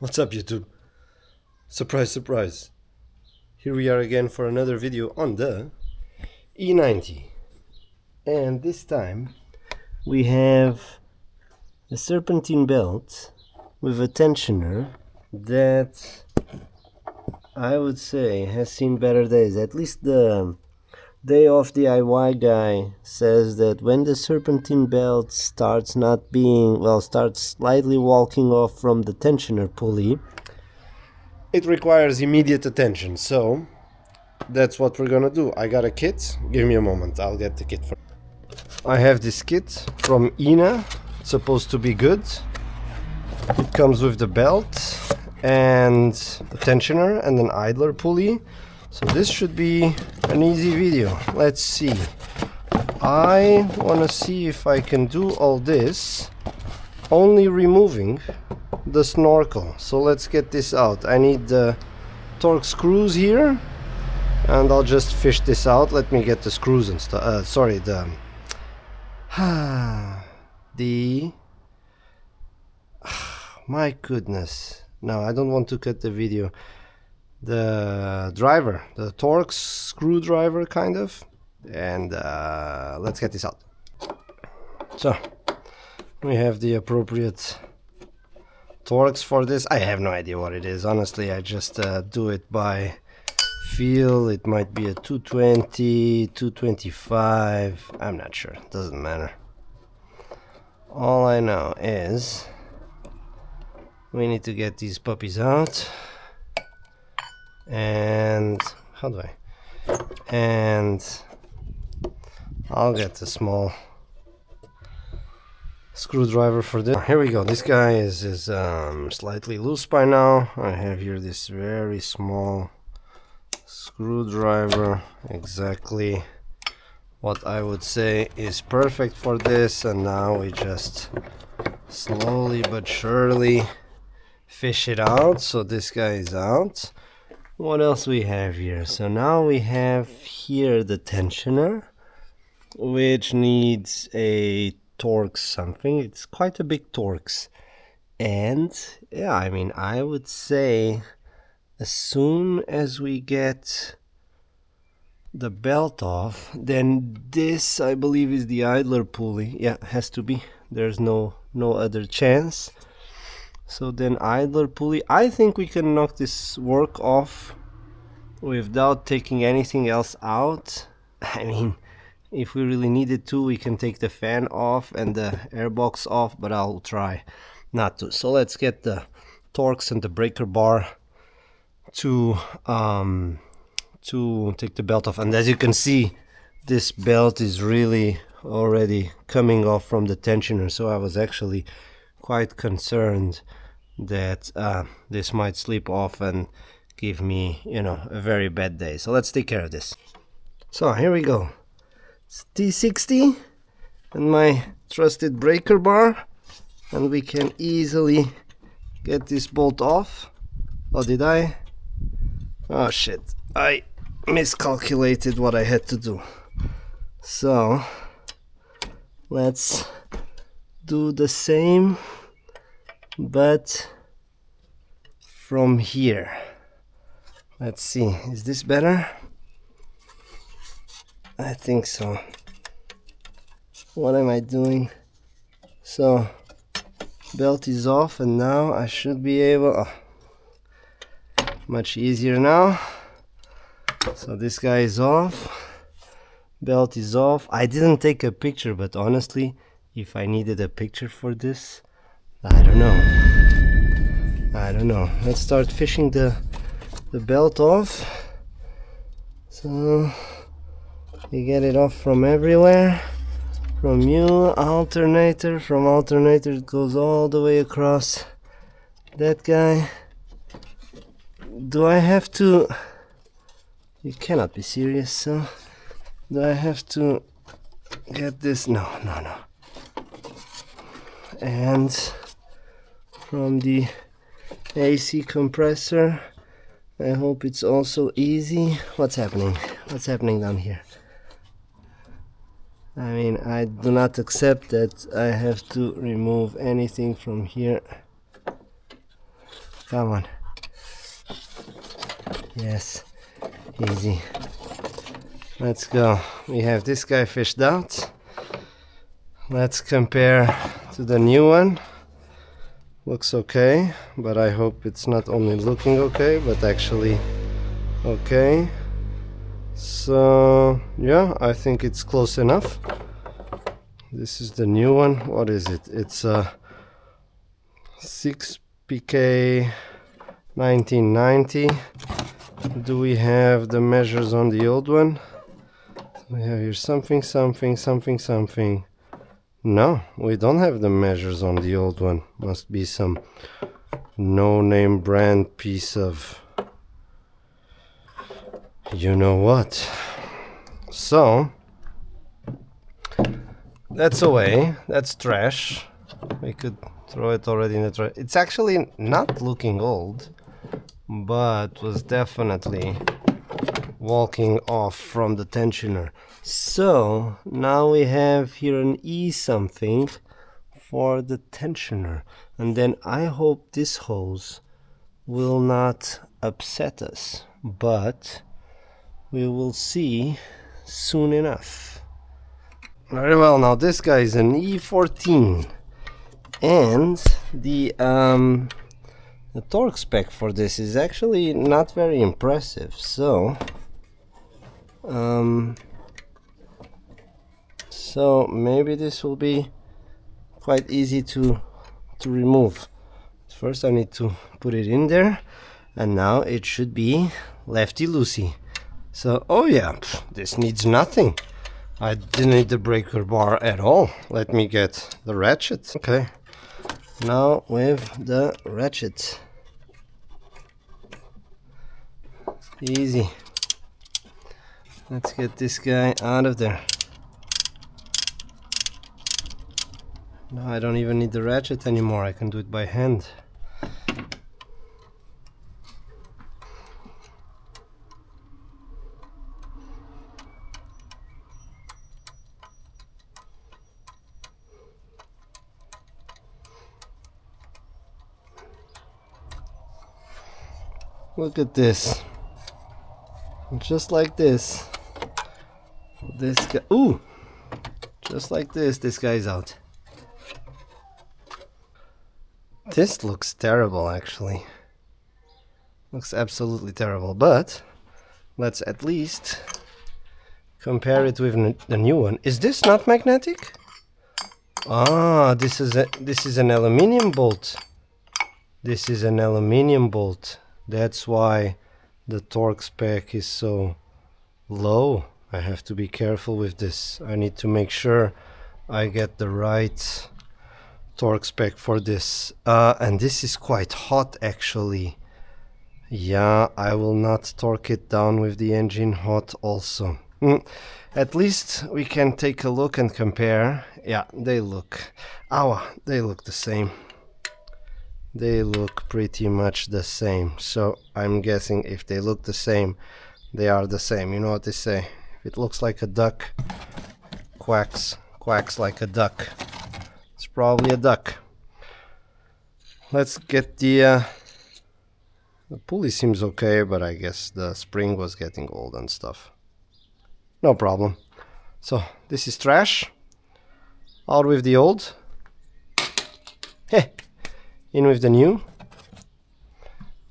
What's up, YouTube? Surprise, surprise. Here we are again for another video on the E90. And this time we have a serpentine belt with a tensioner that I would say has seen better days. At least the Day Off DIY guy says that when the serpentine belt starts not being, well, starts slightly walking off from the tensioner pulley, it requires immediate attention. So that's what we're gonna do. I got a kit. Give me a moment, I'll get the kit. I have this kit from E90. It's supposed to be good. It comes with the belt and the tensioner and an idler pulley. So this should be an easy video. Let's see. I want to see if I can do all this only removing the snorkel. So let's get this out. I need the torque screws here, and I'll just fish this out. Let me get the screws and stuff. Sorry, my goodness. No, I don't want to cut the video. The driver, the torque screwdriver kind of, and let's get this out. So we have the appropriate torques for this. I have no idea what it is, honestly. I just do it by feel. It might be a 220, 225, I'm not sure, doesn't matter. All I know is we need to get these puppies out. And I'll get the small screwdriver for this. Here we go. This guy is slightly loose by now. I have here this very small screwdriver, exactly what I would say is perfect for this. And now we just slowly but surely fish it out. So this guy is out. What else we have here? So now we have here the tensioner, which needs a torque something. It's quite a big torques. And yeah, I mean, I would say as soon as we get the belt off, then this, I believe, is the idler pulley. Yeah, has to be. There's no other chance. So then idler pulley, I think we can knock this work off without taking anything else out. I mean, if we really needed to, we can take the fan off and the airbox off, but I'll try not to. So let's get the torques and the breaker bar to take the belt off. And as you can see, this belt is really already coming off from the tensioner, so I was actually quite concerned that this might slip off and give me, you know, a very bad day. So let's take care of this. So here we go. It's T60 and my trusted breaker bar, and we can easily get this bolt off. Oh, did I? Oh shit, I miscalculated what I had to do. So let's do the same, but from here. Let's see, is this better? I think so. What am I doing? So belt is off, and now I should be able, much easier now. So this guy is off, belt is off. I didn't take a picture, but honestly, if I needed a picture for this, I don't know. Let's start fishing the belt off. So you get it off from everywhere, from alternator, from alternator it goes all the way across that guy. Do I have to, you cannot be serious, so do I have to get this? No. And from the AC compressor, I hope it's also easy. What's happening down here? I mean, I do not accept that I have to remove anything from here. Come on. Yes, easy. Let's go. We have this guy fished out. Let's compare to the new one. Looks okay, but I hope it's not only looking okay, but actually okay. So yeah, I think it's close enough. This is the new one. What is it? It's a 6PK 1990. Do we have the measures on the old one? We have here something. No, we don't have the measures on the old one. Must be some no-name brand piece of you know what. So that's away. That's trash. We could throw it already in the trash. It's actually not looking old, but was definitely walking off from the tensioner. So now we have here an E something for the tensioner, and then I hope this hose will not upset us, but we will see soon enough. Very well, now this guy is an E14, and the torque spec for this is actually not very impressive, so maybe this will be quite easy to remove. First I need to put it in there, and now it should be lefty loosey. So oh yeah, this needs nothing. I didn't need the breaker bar at all. Let me get the ratchet. Okay, now with the ratchet. Easy. Let's get this guy out of there. No, I don't even need the ratchet anymore. I can do it by hand. Look at this. Just like this. This guy. Ooh! Just like this guy's out. This looks terrible, actually. Looks absolutely terrible, but let's at least compare it with the new one. Is this not magnetic? Ah, this is an aluminium bolt. This is an aluminium bolt. That's why the torque spec is so low. I have to be careful with this. I need to make sure I get the right torque spec for this. And this is quite hot, actually. Yeah, I will not torque it down with the engine hot also. At least we can take a look and compare. Yeah, they look the same. They look pretty much the same. So I'm guessing if they look the same, they are the same. You know what they say? If it looks like a duck, quacks like a duck. It's probably a duck. Let's get the pulley seems okay, but I guess the spring was getting old and stuff. No problem. So this is trash. Out with the old. Heh. In with the new.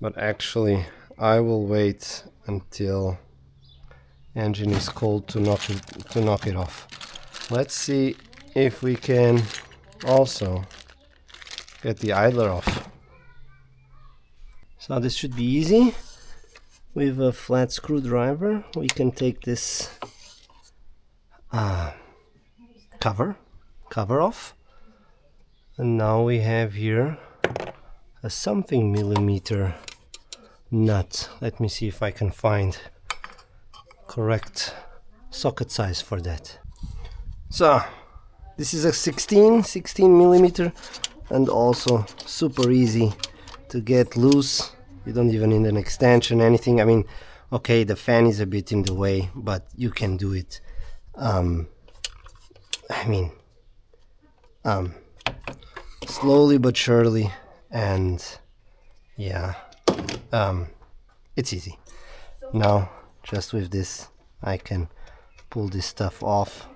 But actually I will wait until engine is cold to knock it off. Let's see if we can also get the idler off. So this should be easy. With a flat screwdriver we can take this cover off, and now we have here a something millimeter nut. Let me see if I can find correct socket size for that. So this is a 16 millimeter, and also super easy to get loose. You don't even need an extension, anything. I mean, okay, the fan is a bit in the way, but you can do it. Slowly but surely, and Yeah, it's easy. Now, just with this, I can pull this stuff off,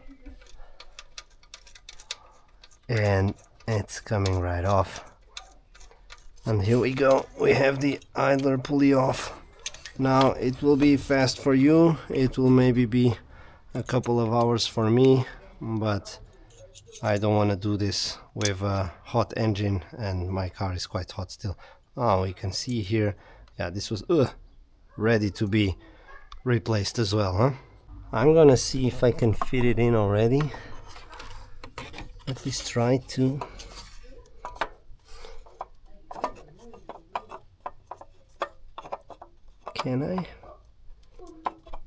and it's coming right off. And here we go, we have the idler pulley off. Now it will be fast for you, it will maybe be a couple of hours for me, but I don't want to do this with a hot engine, and my car is quite hot still. Oh, we can see here, yeah, this was ready to be replaced as well, huh? I'm gonna see if I can fit it in already. At least try to. Can I?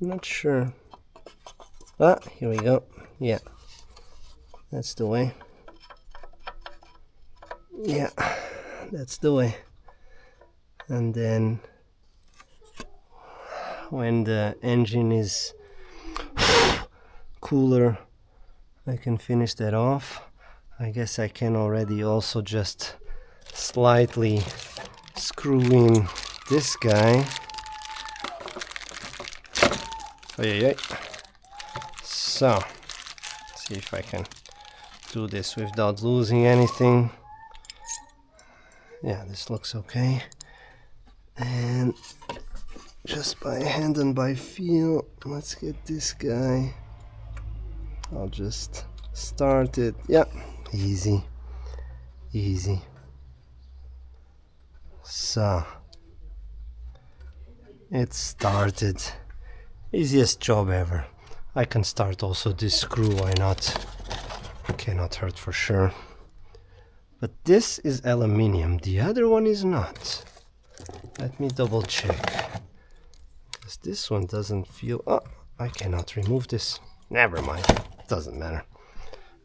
I'm not sure. Ah, here we go. Yeah, that's the way. Yeah, that's the way. And then when the engine is cooler, I can finish that off. I guess I can already also just slightly screw in this guy. So, see if I can do this without losing anything. Yeah, this looks okay. And just by hand and by feel, let's get this guy. I'll just start it. Yeah, easy, easy. So, it started. Easiest job ever. I can start also this screw, why not? Cannot hurt for sure. But this is aluminium, the other one is not. Let me double check. Because this one doesn't feel... Oh, I cannot remove this. Never mind, doesn't matter.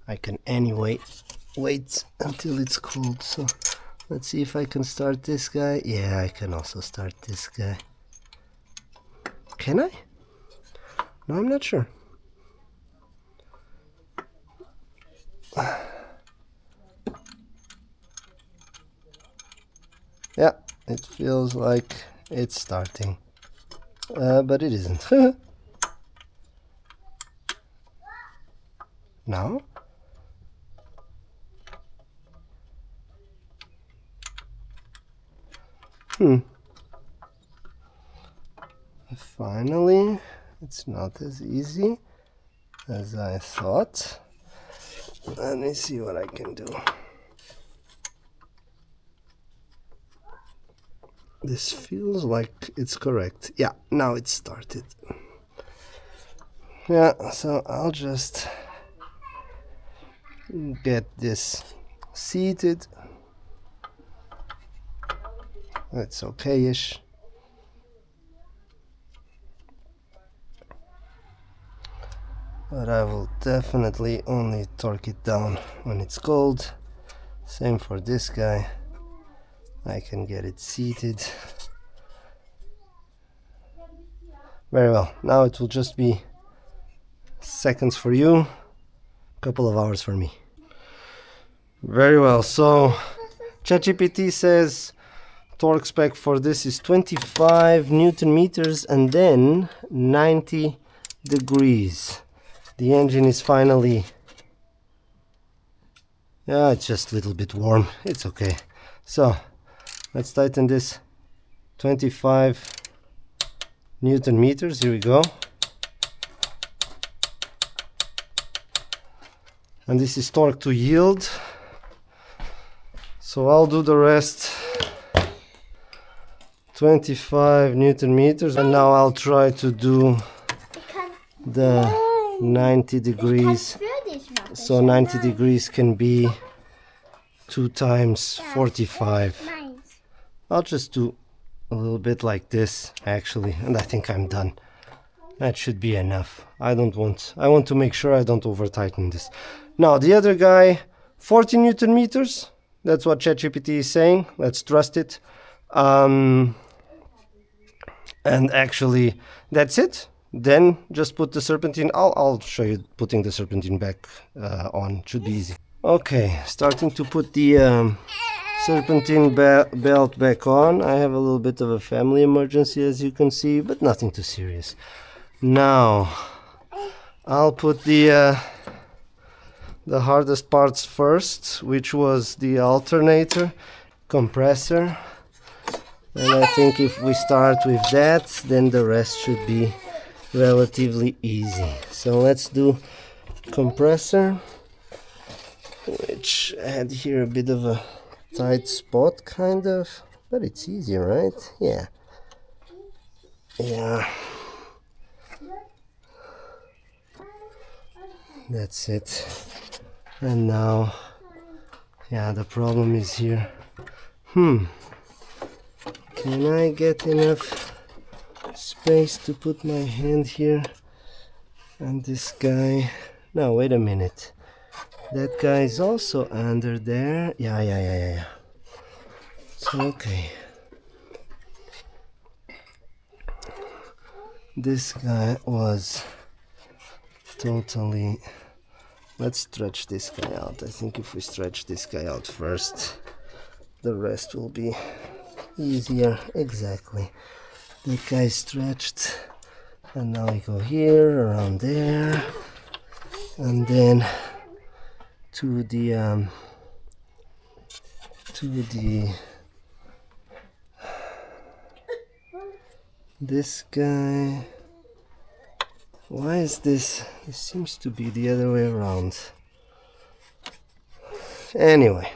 I can anyway wait until it's cooled. So let's see if I can start this guy. Yeah, I can also start this guy. Can I? No, I'm not sure. Yeah, it feels like it's starting, but it isn't. Now? Finally, it's not as easy as I thought. Let me see what I can do. This feels like it's correct. Yeah, now it started. Yeah, so I'll just get this seated. That's okay-ish. But I will definitely only torque it down when it's cold. Same for this guy. I can get it seated. Very well. Now it will just be seconds for you, a couple of hours for me. Very well. So ChatGPT says torque spec for this is 25 Newton meters and then 90 degrees. The engine is finally, yeah, it's just a little bit warm. It's okay. So let's tighten this. 25 Newton meters. Here we go. And this is torque to yield. So I'll do the rest. 25 Newton meters. And now I'll try to do the 90 degrees. So 90 degrees can be 2 times 45. I'll just do a little bit like this actually, and I think I'm done. That should be enough. I want to make sure I don't over tighten this. Now the other guy, 40 Newton meters. That's what ChatGPT is saying. Let's trust it. And actually that's it. Then just put the serpentine. I'll show you putting the serpentine back on. Should be easy. Okay, starting to put the Serpentine belt back on. I have a little bit of a family emergency, as you can see, but nothing too serious. Now I'll put the hardest parts first, which was the alternator, compressor, and I think if we start with that, then the rest should be relatively easy. So let's do compressor, which had here a bit of a tight spot, kind of, but it's easy, right? Yeah. That's it. And now, the problem is here. Can I get enough space to put my hand here? And this guy, no, wait a minute. That guy is also under there. Yeah. So, okay. This guy was totally... Let's stretch this guy out. I think if we stretch this guy out first, the rest will be easier. Exactly. That guy stretched. And now we go here, around there. And then to the this guy. Why is this? It seems to be the other way around. Anyway,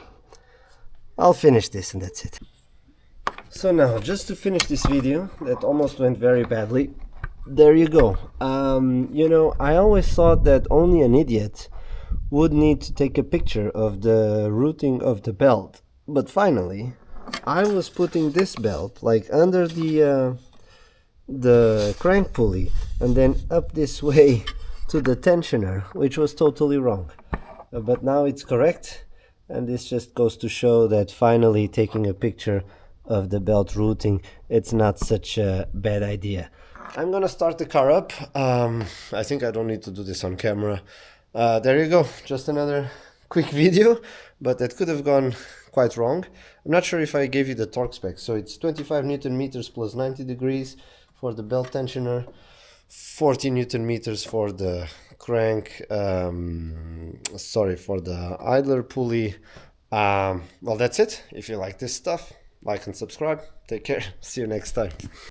I'll finish this and that's it. So now, just to finish this video that almost went very badly, there you go. You know, I always thought that only an idiot would need to take a picture of the routing of the belt, but finally I was putting this belt like under the crank pulley and then up this way to the tensioner, which was totally wrong, but now it's correct, and this just goes to show that finally taking a picture of the belt routing, it's not such a bad idea. I'm gonna start the car up. I think I don't need to do this on camera. There you go, just another quick video, but that could have gone quite wrong. I'm not sure if I gave you the torque specs. So it's 25 Newton meters plus 90 degrees for the belt tensioner, 40 Newton meters for the crank, for the idler pulley. Well, that's it. If you like this stuff, like and subscribe. Take care. See you next time.